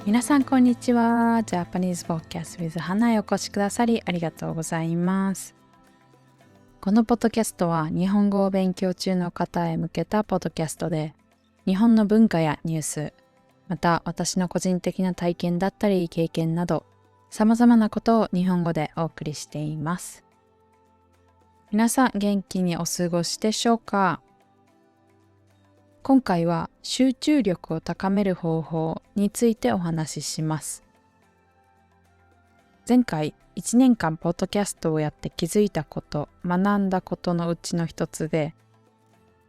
皆さんこんにちは。ジャパニーズポッドキャスト with 花へお越しくださりありがとうございます。このポッドキャストは日本語を勉強中の方へ向けたポッドキャストで、日本の文化やニュース、また私の個人的な体験だったり経験など、様々なことを日本語でお送りしています。皆さん元気にお過ごしでしょうか？今回は集中力を高める方法についてお話しします。前回1年間ポッドキャストをやって気づいたこと、学んだことのうちの一つで、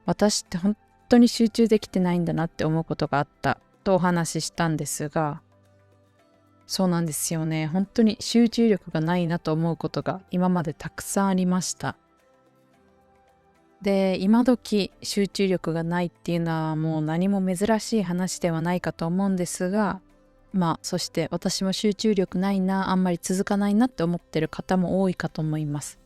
私って本当に集中できてないんだなって思うことがあったとお話ししたんですが、そうなんですよね。本当に集中力がないなと思うことが今までたくさんありました。で、今時集中力がないっていうのはもう何も珍しい話ではないかと思うんですが、そして私も集中力ないな、あんまり続かないなって思ってる方も多いかと思います。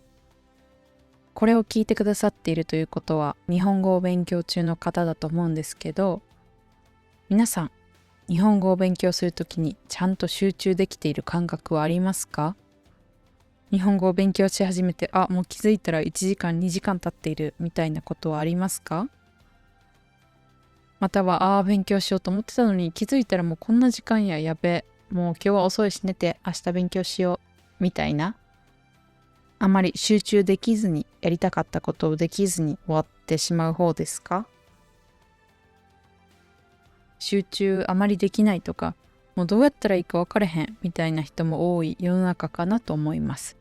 これを聞いてくださっているということは日本語を勉強中の方だと思うんですけど、皆さん、日本語を勉強するときにちゃんと集中できている感覚はありますか？日本語を勉強し始めて、もう気づいたら1時間2時間経っているみたいなことはありますか？または、勉強しようと思ってたのに気づいたらもうこんな時間やべえ、もう今日は遅いし寝て明日勉強しようみたいな、あまり集中できずにやりたかったことをできずに終わってしまう方ですか？集中あまりできないとか、もうどうやったらいいか分かれへんみたいな人も多い世の中かなと思います。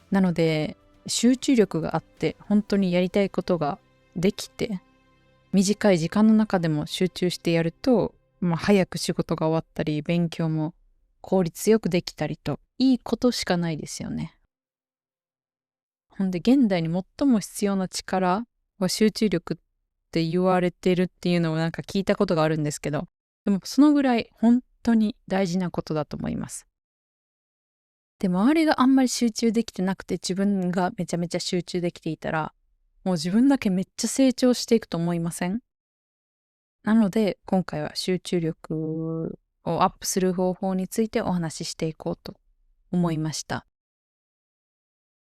なので、集中力があって本当にやりたいことができて、短い時間の中でも集中してやると、早く仕事が終わったり勉強も効率よくできたりといいことしかないですよね。ほんで現代に最も必要な力は集中力って言われてるっていうのをなんか聞いたことがあるんですけど、でもそのぐらい本当に大事なことだと思います。で、周りがあんまり集中できてなくて自分がめちゃめちゃ集中できていたら、もう自分だけめっちゃ成長していくと思いません？なので今回は集中力をアップする方法についてお話ししていこうと思いました。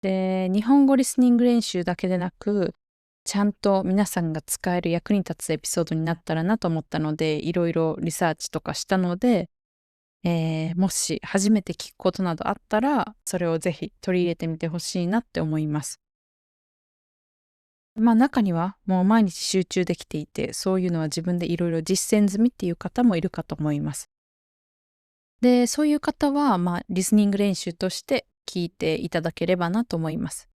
で、日本語リスニング練習だけでなく、ちゃんと皆さんが使える役に立つエピソードになったらなと思ったので、いろいろリサーチとかしたので、もし初めて聞くことなどあったら、それをぜひ取り入れてみてほしいなって思います。中にはもう毎日集中できていて、そういうのは自分でいろいろ実践済みっていう方もいるかと思います。で、そういう方は、リスニング練習として聞いていただければなと思います。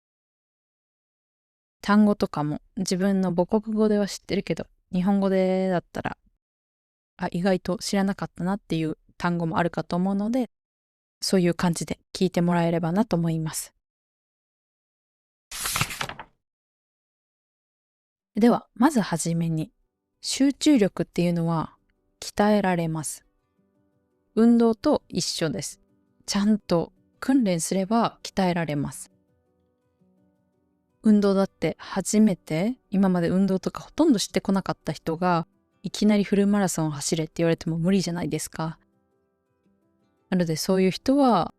単語とかも自分の母国語では知ってるけど、日本語でだったら、意外と知らなかったなっていう単語もあるかと思うので、そういう感じで聞いてもらえればなと思います。では、まずはじめに、集中力っていうのは鍛えられます。運動と一緒です。ちゃんと訓練すれば鍛えられます。運動だって今まで運動とかほとんどしてこなかった人が、いきなりフルマラソンを走れって言われても無理じゃないですか。なのでそういう人は、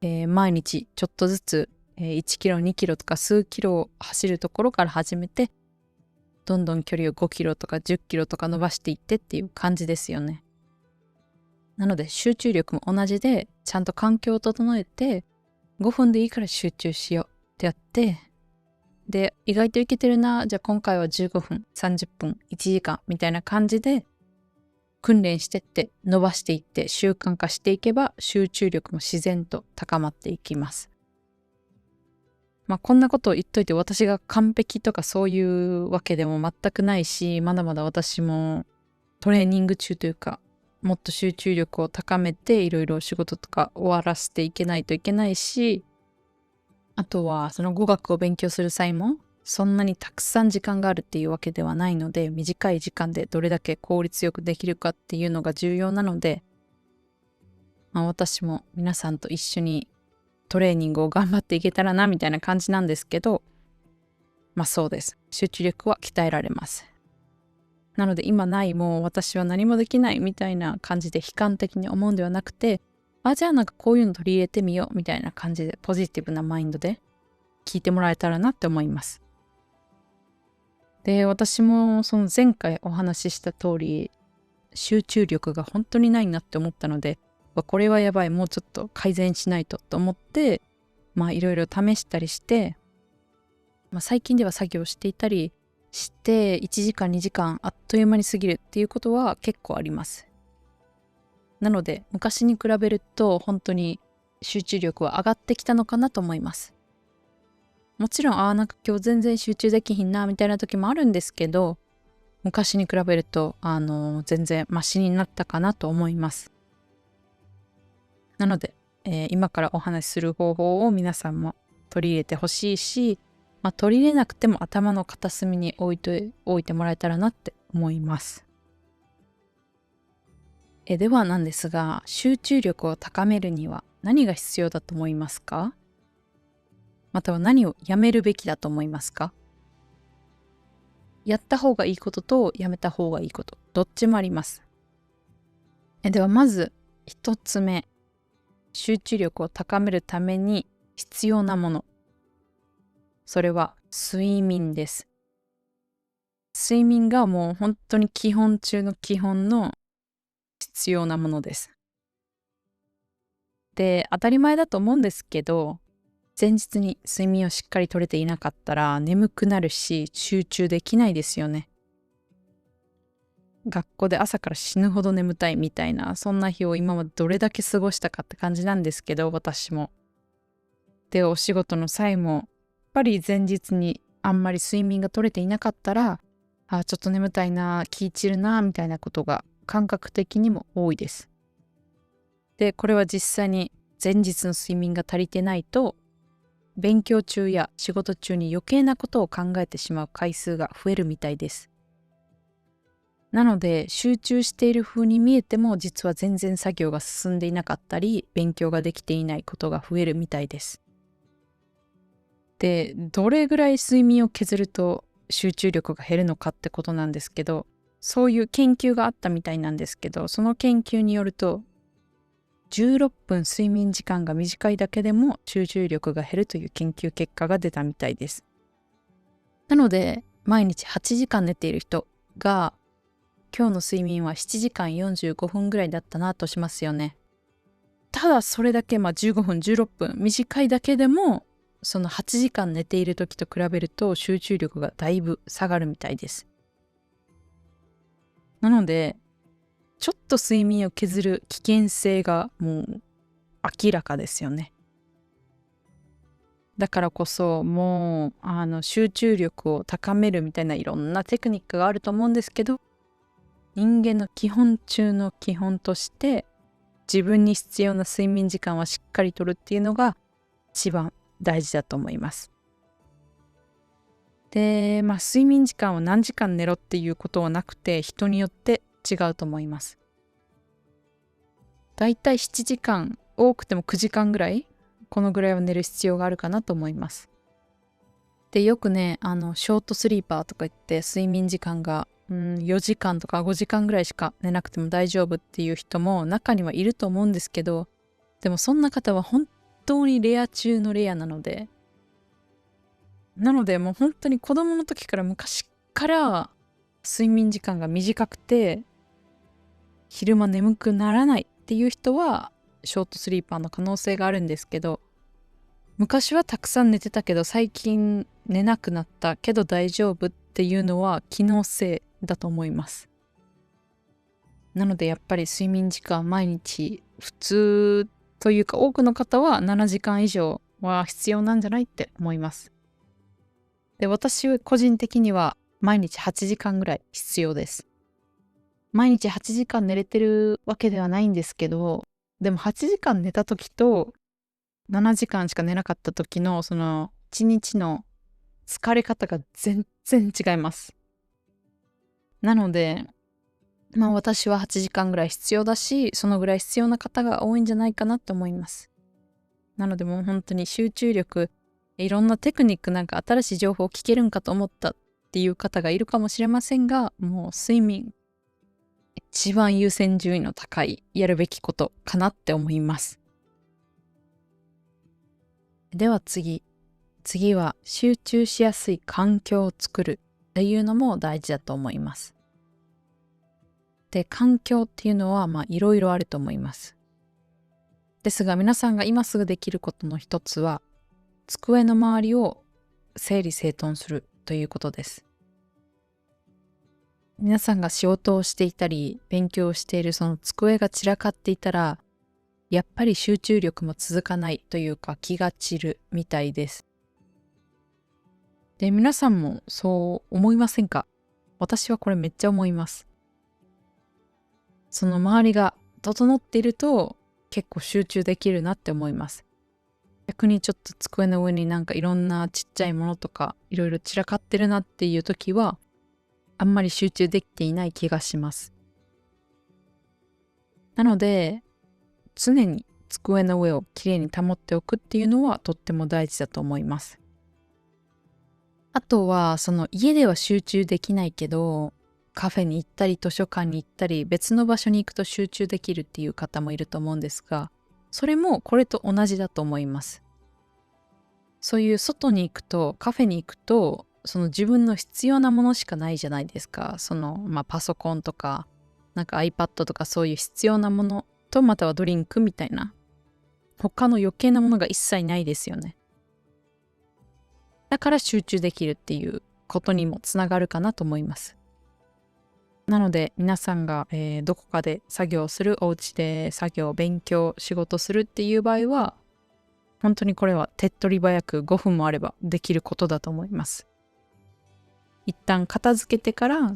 毎日ちょっとずつ、1キロ、2キロとか数キロを走るところから始めて、どんどん距離を5キロとか10キロとか伸ばしていってっていう感じですよね。なので集中力も同じで、ちゃんと環境を整えて、5分でいいから集中しようってやって、で、意外といけてるな、じゃあ今回は15分、30分、1時間みたいな感じで訓練してって伸ばしていって習慣化していけば集中力も自然と高まっていきます。こんなことを言っといて私が完璧とかそういうわけでも全くないし、まだまだ私もトレーニング中というか、もっと集中力を高めていろいろ仕事とか終わらせていけないといけないし、あとはその語学を勉強する際もそんなにたくさん時間があるっていうわけではないので、短い時間でどれだけ効率よくできるかっていうのが重要なので、私も皆さんと一緒にトレーニングを頑張っていけたらなみたいな感じなんですけど、そうです。集中力は鍛えられます。なので今ないもう私は何もできないみたいな感じで悲観的に思うんではなくて、じゃあなんかこういうの取り入れてみようみたいな感じでポジティブなマインドで聞いてもらえたらなって思います。で、私もその前回お話しした通り集中力が本当にないなって思ったので、これはやばい、もうちょっと改善しないとと思って、いろいろ試したりして、最近では作業していたりして1時間2時間あっという間に過ぎるっていうことは結構あります。なので昔に比べると本当に集中力は上がってきたのかなと思います。もちろんなんか今日全然集中できひんなみたいな時もあるんですけど、昔に比べると全然マシになったかなと思います。なので、今からお話しする方法を皆さんも取り入れてほしいし、取り入れなくても頭の片隅に置いてもらえたらなって思います。ではなんですが、集中力を高めるには何が必要だと思いますか？または何をやめるべきだと思いますか？やった方がいいこととやめた方がいいこと、どっちもあります。ではまず一つ目、集中力を高めるために必要なもの。それは睡眠です。睡眠がもう本当に基本中の基本の必要なものです。で、当たり前だと思うんですけど、前日に睡眠をしっかりとれていなかったら眠くなるし集中できないですよね。学校で朝から死ぬほど眠たいみたいな、そんな日を今までどれだけ過ごしたかって感じなんですけど、私も。で、お仕事の際も、やっぱり前日にあんまり睡眠が取れていなかったら、ちょっと眠たいな、気散るな、みたいなことが感覚的にも多いです。で、これは実際に前日の睡眠が足りてないと、勉強中や仕事中に余計なことを考えてしまう回数が増えるみたいです。なので集中している風に見えても実は全然作業が進んでいなかったり勉強ができていないことが増えるみたいです。で、どれぐらい睡眠を削ると集中力が減るのかってことなんですけど、そういう研究があったみたいなんですけど、その研究によると16分睡眠時間が短いだけでも集中力が減るという研究結果が出たみたいです。なので毎日8時間寝ている人が今日の睡眠は7時間45分ぐらいだったなとしますよね。ただそれだけ15分16分短いだけでもその8時間寝ている時と比べると集中力がだいぶ下がるみたいです。なのでちょっと睡眠を削る危険性がもう明らかですよね。だからこそもう集中力を高めるみたいないろんなテクニックがあると思うんですけど、人間の基本中の基本として自分に必要な睡眠時間はしっかりとるっていうのが一番大事だと思います。で、睡眠時間を何時間寝ろっていうことはなくて人によって違うと思います。だいたい7時間、多くても9時間ぐらい、このぐらいは寝る必要があるかなと思います。で、よくね、ショートスリーパーとか言って睡眠時間が4時間とか5時間ぐらいしか寝なくても大丈夫っていう人も中にはいると思うんですけど、でもそんな方は本当にレア中のレアなので、もう本当に子供の時から昔から睡眠時間が短くて昼間眠くならないっていう人はショートスリーパーの可能性があるんですけど、昔はたくさん寝てたけど最近寝なくなったけど大丈夫っていうのは機能性だと思います。なのでやっぱり睡眠時間毎日普通というか多くの方は7時間以上は必要なんじゃないって思います。で、私個人的には毎日8時間ぐらい必要です。毎日8時間寝れてるわけではないんですけど、でも8時間寝た時と7時間しか寝なかった時のその1日の疲れ方が全然違います。なので私は8時間ぐらい必要だし、そのぐらい必要な方が多いんじゃないかなと思います。なのでもう本当に集中力、いろんなテクニックなんか新しい情報を聞けるんかと思ったっていう方がいるかもしれませんが、もう睡眠一番優先順位の高いやるべきことかなって思います。では次は集中しやすい環境を作るっていうのも大事だと思います。で、環境っていうのはいろいろあると思います。ですが皆さんが今すぐできることの一つは、机の周りを整理整頓するということです。皆さんが仕事をしていたり勉強をしているその机が散らかっていたら、やっぱり集中力も続かないというか気が散るみたいです。で、皆さんもそう思いませんか？私はこれめっちゃ思います。その周りが整っていると結構集中できるなって思います。逆にちょっと机の上になんかいろんなちっちゃいものとかいろいろ散らかってるなっていう時はあんまり集中できていない気がします。なので常に机の上をきれいに保っておくっていうのはとっても大事だと思います。あとはその家では集中できないけどカフェに行ったり図書館に行ったり別の場所に行くと集中できるっていう方もいると思うんですが、それもこれと同じだと思います。そういう外に行くとカフェに行くとその自分の必要なものしかないじゃないですか。そのパソコンとかなんか iPad とかそういう必要なものとまたはドリンクみたいな他の余計なものが一切ないですよね。だから集中できるっていうことにもつながるかなと思います。なので皆さんが、どこかで作業する、お家で作業、勉強、仕事するっていう場合は本当にこれは手っ取り早く5分もあればできることだと思います。一旦片付けてから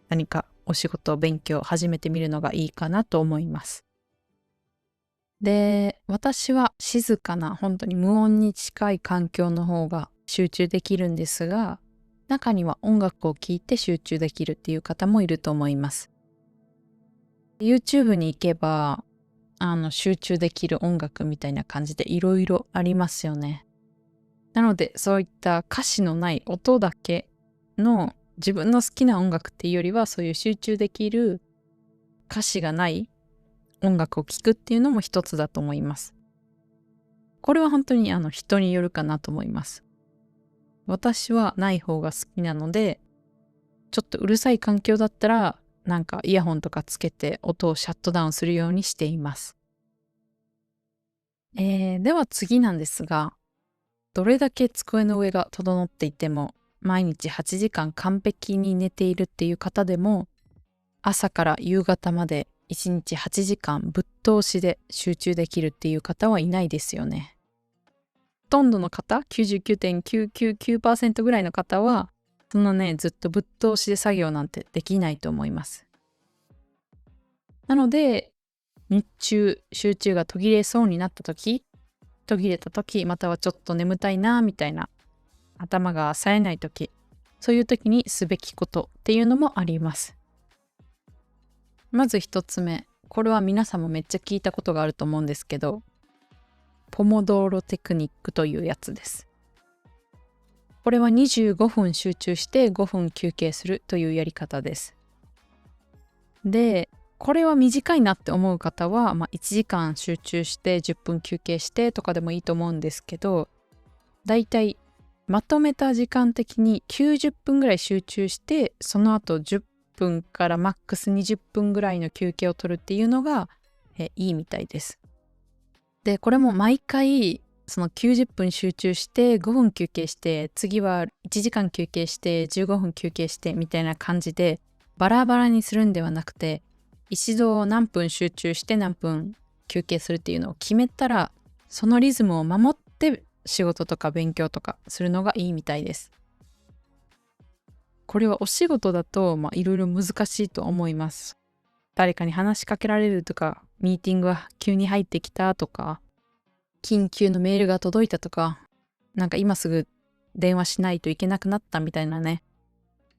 何かお仕事、勉強始めてみるのがいいかなと思います。で、私は静かな本当に無音に近い環境の方が集中できるんですが、中には音楽を聴いて集中できるっていう方もいると思います。YouTube に行けば集中できる音楽みたいな感じでいろいろありますよね。なのでそういった歌詞のない音だけの自分の好きな音楽っていうよりはそういう集中できる歌詞がない音楽を聴くっていうのも一つだと思います。これは本当に人によるかなと思います。私はない方が好きなので、ちょっとうるさい環境だったらなんかイヤホンとかつけて音をシャットダウンするようにしています。では次なんですが、どれだけ机の上が整っていても毎日8時間完璧に寝ているっていう方でも朝から夕方まで1日8時間ぶっ通しで集中できるっていう方はいないですよね。ほとんどの方、99.999% ぐらいの方はそんなね、ずっとぶっ通しで作業なんてできないと思います。なので日中集中が途切れそうになった時、途切れた時、またはちょっと眠たいなみたいな、頭が冴えない時、そういう時にすべきことっていうのもあります。まず一つ目、これは皆さんもめっちゃ聞いたことがあると思うんですけど、ポモドーロテクニックというやつです。これは25分集中して5分休憩するというやり方です。で、これは短いなって思う方は、1時間集中して10分休憩してとかでもいいと思うんですけど、だいたいまとめた時間的に90分ぐらい集中して、その後10分からマックス20分ぐらいの休憩を取るっていうのがいいみたいです。で、これも毎回その90分集中して5分休憩して、次は1時間休憩して15分休憩してみたいな感じでバラバラにするんではなくて、一度何分集中して何分休憩するっていうのを決めたら、そのリズムを守って仕事とか勉強とかするのがいいみたいです。これはお仕事だといろいろ難しいと思います。誰かに話しかけられるとか、ミーティングが急に入ってきたとか、緊急のメールが届いたとか、なんか今すぐ電話しないといけなくなったみたいなね。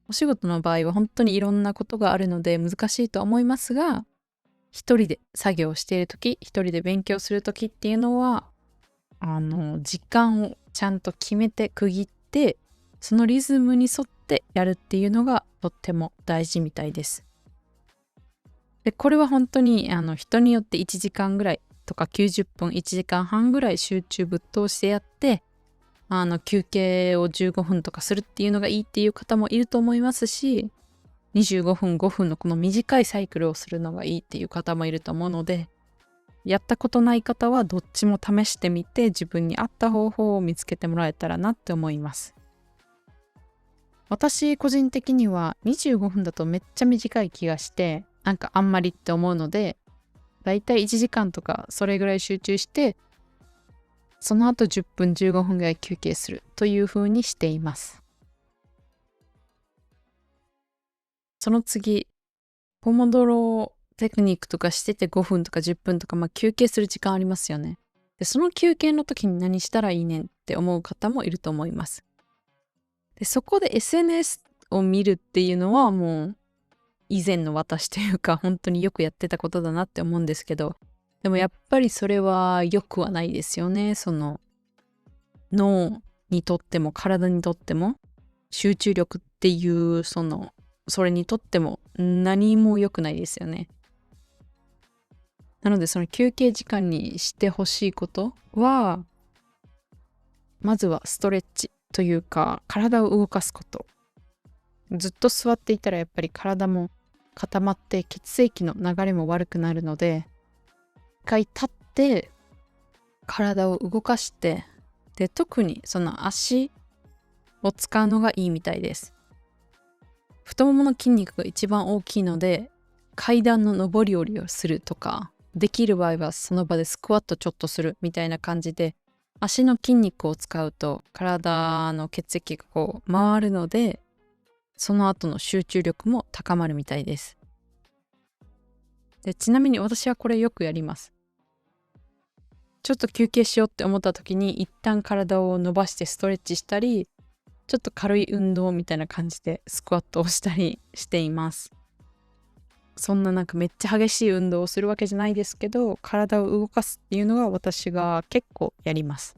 お仕事の場合は本当にいろんなことがあるので難しいと思いますが、一人で作業している時、一人で勉強する時っていうのは時間をちゃんと決めて区切って、そのリズムに沿っってやるっていうのがとっても大事みたいです。で、これは本当に人によって1時間ぐらいとか90分、1時間半ぐらい集中ぶっ通してやって、休憩を15分とかするっていうのがいいっていう方もいると思いますし、25分、5分のこの短いサイクルをするのがいいっていう方もいると思うので、やったことない方はどっちも試してみて自分に合った方法を見つけてもらえたらなって思います。私個人的には25分だとめっちゃ短い気がして、なんかあんまりって思うので、だいたい1時間とかそれぐらい集中して、その後10分15分ぐらい休憩するという風にしています。その次、ポモドロテクニックとかしてて5分とか10分とか、休憩する時間ありますよね。で、その休憩の時に何したらいいねんって思う方もいると思います。で、そこで SNS を見るっていうのはもう以前の私というか本当によくやってたことだなって思うんですけど、でもやっぱりそれは良くはないですよね。その脳にとっても体にとっても集中力っていうそれにとっても何も良くないですよね。なのでその休憩時間にしてほしいことは、まずはストレッチというか体を動かすこと。ずっと座っていたらやっぱり体も固まって血液の流れも悪くなるので、一回立って体を動かして、で特にその足を使うのがいいみたいです。太ももの筋肉が一番大きいので、階段の上り下りをするとか、できる場合はその場でスクワットちょっとするみたいな感じで、足の筋肉を使うと体の血液がこう回るので、その後の集中力も高まるみたいです。で、ちなみに私はこれよくやります。ちょっと休憩しようって思った時に一旦体を伸ばしてストレッチしたり、ちょっと軽い運動みたいな感じでスクワットをしたりしています。そんななんかめっちゃ激しい運動をするわけじゃないですけど、体を動かすっていうのが私が結構やります。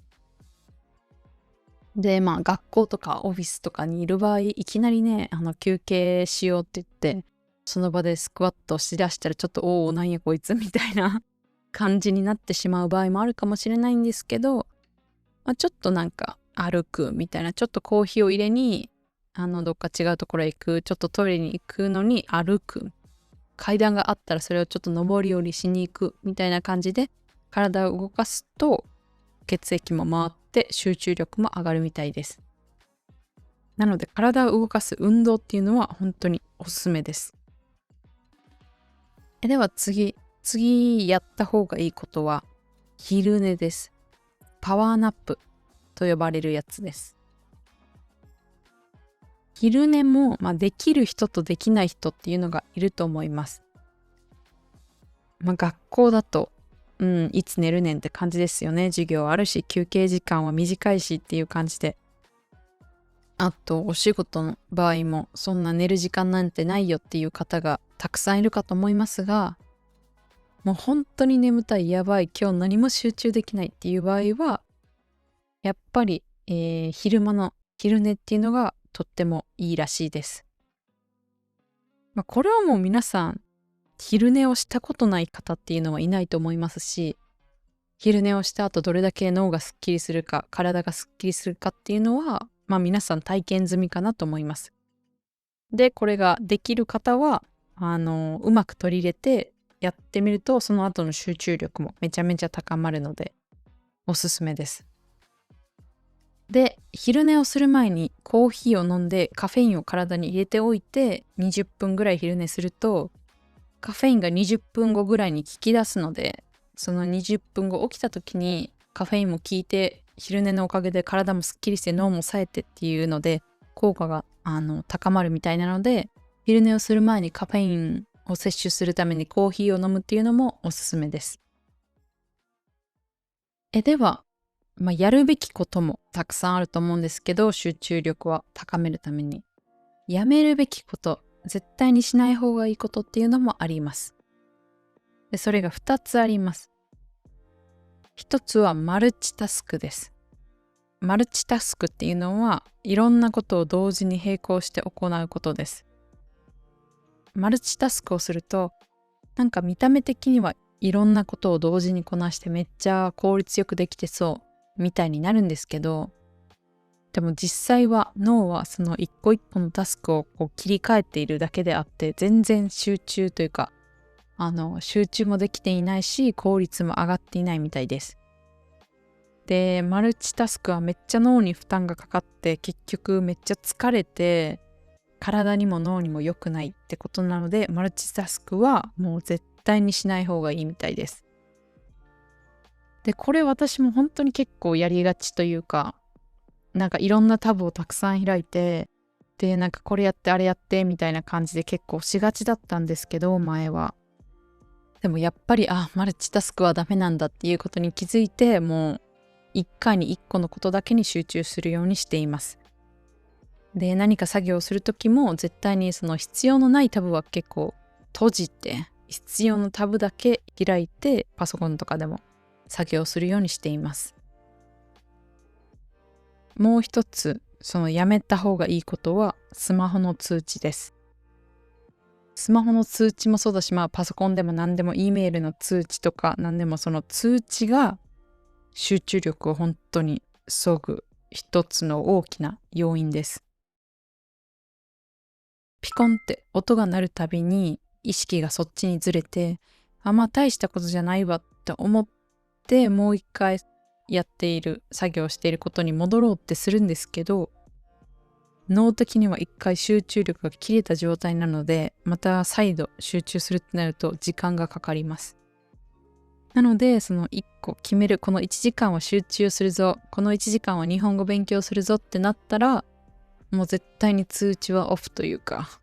で、学校とかオフィスとかにいる場合、いきなりね、休憩しようって言って、その場でスクワットしだしたらちょっと、おお、なんやこいつみたいな感じになってしまう場合もあるかもしれないんですけど、ちょっとなんか歩くみたいな、ちょっとコーヒーを入れに、どっか違うところへ行く、ちょっとトイレに行くのに歩く。階段があったらそれをちょっと上り下りしに行くみたいな感じで、体を動かすと血液も回って集中力も上がるみたいです。なので体を動かす運動っていうのは本当におすすめです。では次やった方がいいことは昼寝です。パワーナップと呼ばれるやつです。昼寝も、できる人とできない人っていうのがいると思います。学校だと、いつ寝るねんって感じですよね。授業あるし、休憩時間は短いしっていう感じで。あと、お仕事の場合も、そんな寝る時間なんてないよっていう方がたくさんいるかと思いますが、もう本当に眠たい、やばい、今日何も集中できないっていう場合は、やっぱり、昼間の昼寝っていうのがとってもいいらしいです。これはもう皆さん、昼寝をしたことない方っていうのはいないと思いますし、昼寝をした後どれだけ脳がすっきりするか、体がすっきりするかっていうのは、皆さん体験済みかなと思います。で、これができる方は、うまく取り入れてやってみると、その後の集中力もめちゃめちゃ高まるので、おすすめです。で、昼寝をする前にコーヒーを飲んでカフェインを体に入れておいて20分ぐらい昼寝すると、カフェインが20分後ぐらいに効き出すので、その20分後起きた時にカフェインも効いて、昼寝のおかげで体もすっきりして脳も冴えてっていうので効果が高まるみたいなので、昼寝をする前にカフェインを摂取するためにコーヒーを飲むっていうのもおすすめです。では、やるべきこともたくさんあると思うんですけど、集中力は高めるためにやめるべきこと、絶対にしない方がいいことっていうのもあります。で、それが2つあります。1つはマルチタスクです。マルチタスクっていうのはいろんなことを同時に並行して行うことです。マルチタスクをするとなんか見た目的にはいろんなことを同時にこなしてめっちゃ効率よくできてそうみたいになるんですけど、でも実際は脳はその一個一個のタスクをこう切り替えているだけであって全然集中というか集中もできていないし効率も上がっていないみたいです。でマルチタスクはめっちゃ脳に負担がかかって結局めっちゃ疲れて体にも脳にも良くないってことなのでマルチタスクはもう絶対にしない方がいいみたいです。でこれ私も本当に結構やりがちというか、なんかいろんなタブをたくさん開いてでなんかこれやってあれやってみたいな感じで結構しがちだったんですけど前は。でもやっぱりマルチタスクはダメなんだっていうことに気づいてもう一回に一個のことだけに集中するようにしています。で何か作業をするときも絶対にその必要のないタブは結構閉じて必要なタブだけ開いてパソコンとかでも作業するようにしています。もう一つそのやめた方がいいことはスマホの通知です。スマホの通知もそうだし、パソコンでも何でも E メールの通知とか何でもその通知が集中力を本当に削ぐ一つの大きな要因です。ピコンって音が鳴るたびに意識がそっちにずれて、大したことじゃないわって思ってもう一回やっている作業していることに戻ろうってするんですけど、脳的には一回集中力が切れた状態なのでまた再度集中するってなると時間がかかります。なのでその1個決める、この1時間は集中するぞ、この1時間は日本語勉強するぞってなったらもう絶対に通知はオフというか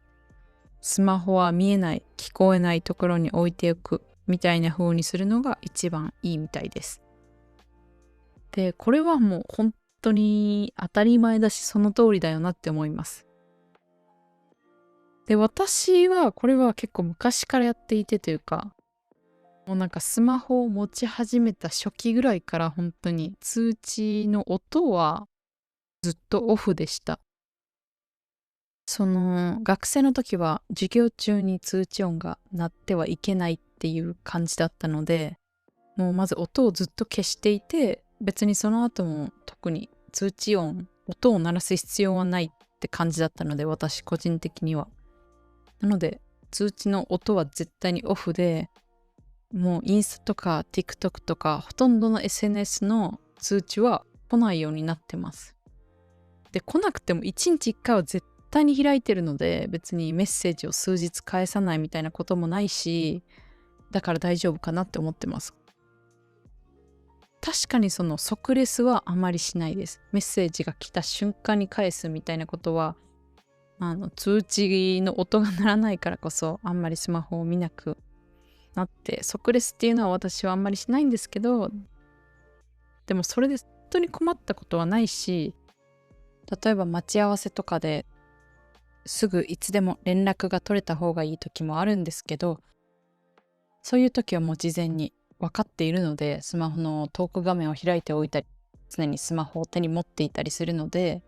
スマホは見えない聞こえないところに置いておくみたいな風にするのが一番いいみたいです。でこれはもう本当に当たり前だしその通りだよなって思います。で私はこれは結構昔からやっていてというか、もうなんかスマホを持ち始めた初期ぐらいから本当に通知の音はずっとオフでした。その学生の時は授業中に通知音が鳴ってはいけないっていう感じだったので、もうまず音をずっと消していて、別にその後も特に通知音を鳴らす必要はないって感じだったので、私個人的には。なので通知の音は絶対にオフで、もうインスタとか TikTok とかほとんどの SNS の通知は来ないようになってます。で来なくても1日1回は絶対に開いてるので、別にメッセージを数日返さないみたいなこともないし、だから大丈夫かなって思ってます。確かにその即レスはあまりしないです。メッセージが来た瞬間に返すみたいなことは通知の音が鳴らないからこそあんまりスマホを見なくなって、即レスっていうのは私はあんまりしないんですけど、でもそれで本当に困ったことはないし、例えば待ち合わせとかですぐいつでも連絡が取れた方がいい時もあるんですけど、そういう時はもう事前に分かっているのでスマホのトーク画面を開いておいたり、常にスマホを手に持っていたりするので、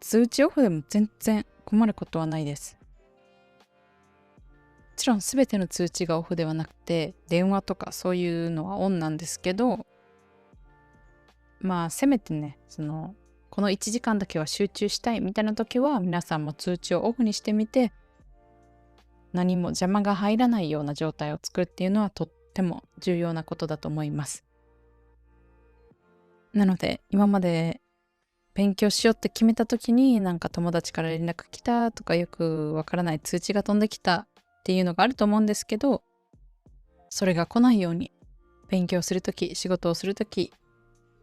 通知オフでも全然困ることはないです。もちろん全ての通知がオフではなくて電話とかそういうのはオンなんですけど、せめてねこの1時間だけは集中したいみたいな時は皆さんも通知をオフにしてみて、何も邪魔が入らないような状態を作るっていうのはとっても重要なことだと思います。なので今まで勉強しようって決めた時になんか友達から連絡来たとかよくわからない通知が飛んできたっていうのがあると思うんですけど、それが来ないように勉強する時、仕事をする時、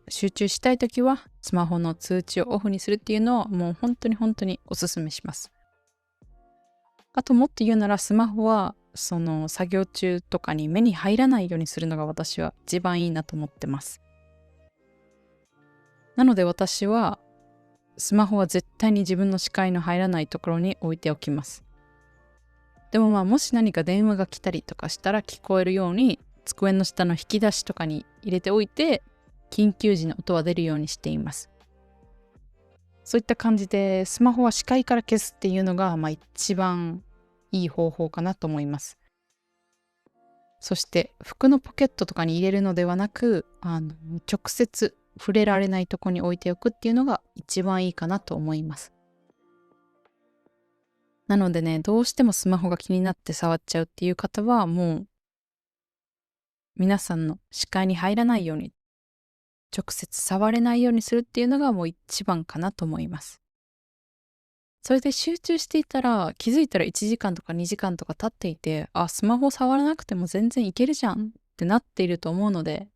集中したい時はスマホの通知をオフにするっていうのをもう本当におすすめします。あともっと言うならスマホはその作業中とかに目に入らないようにするのが私は一番いいなと思ってます。なので私はスマホは絶対に自分の視界の入らないところに置いておきます。でももし何か電話が来たりとかしたら聞こえるように机の下の引き出しとかに入れておいて、緊急時の音は出るようにしています。そういった感じでスマホは視界から消すっていうのが一番いい方法かなと思います。そして服のポケットとかに入れるのではなく、直接触れられないとこに置いておくっていうのが一番いいかなと思います。なのでね、どうしてもスマホが気になって触っちゃうっていう方は、もう皆さんの視界に入らないように、直接触れないようにするっていうのがもう一番かなと思います。それで集中していたら、気づいたら1時間とか2時間とか経っていて、あ、スマホ触らなくても全然いけるじゃんってなっていると思うので、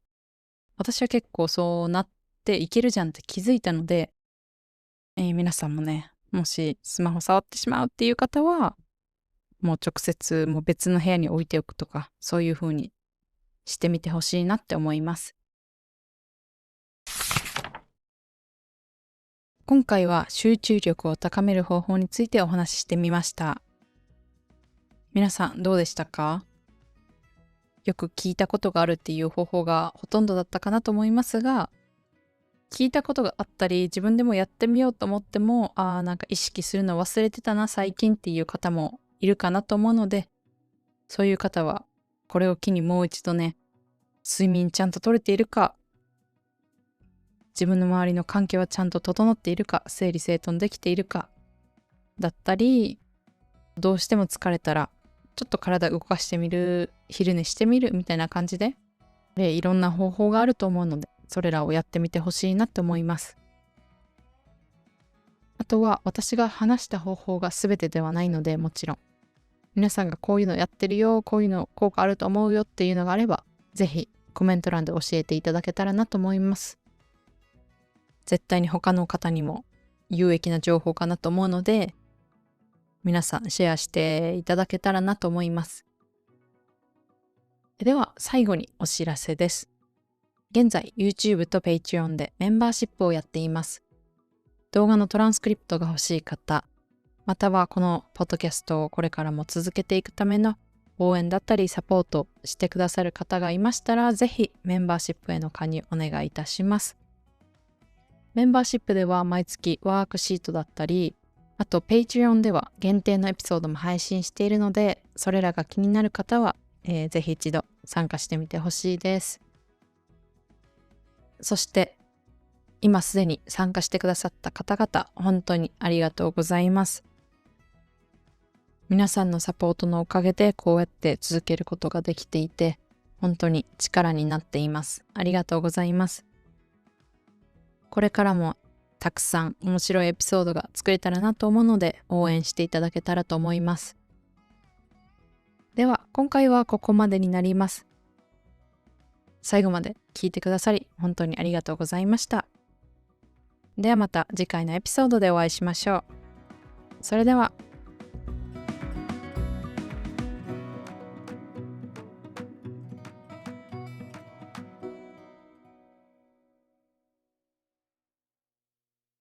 私は結構そうなっていけるじゃんって気づいたので、皆さんもね、もしスマホ触ってしまうっていう方は、もう直接もう別の部屋に置いておくとか、そういう風にしてみてほしいなって思います。今回は集中力を高める方法についてお話ししてみました。皆さんどうでしたか？よく聞いたことがあるっていう方法がほとんどだったかなと思いますが、聞いたことがあったり、自分でもやってみようと思っても、なんか意識するの忘れてたな最近っていう方もいるかなと思うので、そういう方はこれを機にもう一度ね、睡眠ちゃんと取れているか、自分の周りの環境はちゃんと整っているか、整理整頓できているかだったり、どうしても疲れたらちょっと体動かしてみる、昼寝してみるみたいな感じで、いろんな方法があると思うので、それらをやってみてほしいなって思います。あとは私が話した方法が全てではないので、もちろん皆さんがこういうのやってるよ、こういうの効果あると思うよっていうのがあれば、ぜひコメント欄で教えていただけたらなと思います。絶対に他の方にも有益な情報かなと思うので、皆さんシェアしていただけたらなと思います。では最後にお知らせです。現在 YouTube と Patreon でメンバーシップをやっています。動画のトランスクリプトが欲しい方、またはこのポッドキャストをこれからも続けていくための応援だったりサポートしてくださる方がいましたら、ぜひメンバーシップへの加入お願いいたします。メンバーシップでは毎月ワークシートだったり、あと Patreon では限定のエピソードも配信しているので、それらが気になる方は、ぜひ一度参加してみてほしいです。そして今すでに参加してくださった方々、本当にありがとうございます。皆さんのサポートのおかげでこうやって続けることができていて、本当に力になっています。ありがとうございます。これからもたくさん面白いエピソードが作れたらなと思うので、応援していただけたらと思います。では今回はここまでになります。最後まで聞いてくださり本当にありがとうございました。ではまた次回のエピソードでお会いしましょう。それでは。